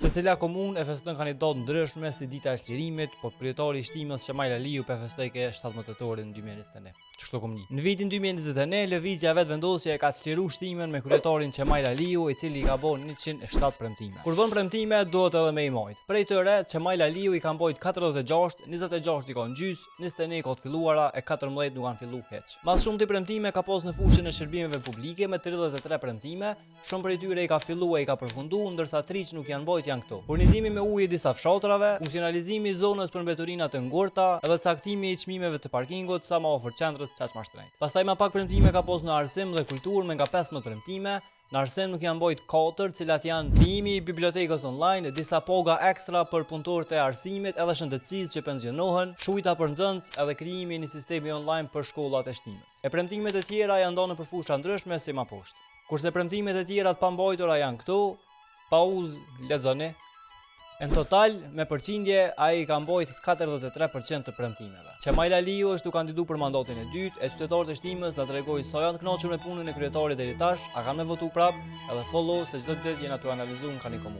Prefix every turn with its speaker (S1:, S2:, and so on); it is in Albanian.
S1: Secila komunë e feston kandidatë ndryshme si dita e çlirimit, po kryetari i shtimës Qemajla Liu pe festoi ke 17 tetorin 2021. Çështo kom një. Në vitin 2021 lëvizja vet vendosje ka çliruar shtimin me kryetarin Qemajla Liu, i cili ka bën 107 premtime. Kur bën premtime duhet edhe me i majt. Prej tyre Qemajla Liu i ka mbajt 46, 26 i kanë gjys, 21 ka të filluara e 14 nuk kanë filluar hiç. Mas shumë të premtime ka pas në fushën e shërbimeve publike me 33 premtime, shumë prej tyre i ka filluar e i ka përfunduar, ndërsa 3 që nuk janë bajt janë këto. Furnizimi me ujë disa fshatrave, funksionalizimi i zonës për mbeturina të ngurta, edhe caktimi i çmimeve të parkingut sa më afër qendrës çaq më shtrenjtë. Pastaj më pak premtime ka pas në arsim dhe kulturë me nga 15 premtime. Në arsim nuk janë bajt 4, cilat janë krijimi i bibliotekës online, disa poga ekstra për punëtorët e arsimit edhe shëndetësisë që pensionohen, shujta për nxënës edhe krijimi i një sistemi online për shkollat e shtimës. E premtimet e tjera janë ndonë për fusha ndryshme si më poshtë. Kurse premtimet e tjera të pambajtura janë këtu, pauzë, lexoni. Në total, me përqindje, ai ka mbajt 43% të premtimeve. Qemajla Liu është u kandidu për mandatin e dytë, e qytetarët e shtimës na tregoi sa janë të kënaqur me punën e kryetarit deri tash, a kanë me votu prap, edhe follow se çdo ditë jena tu analizuar në komunë.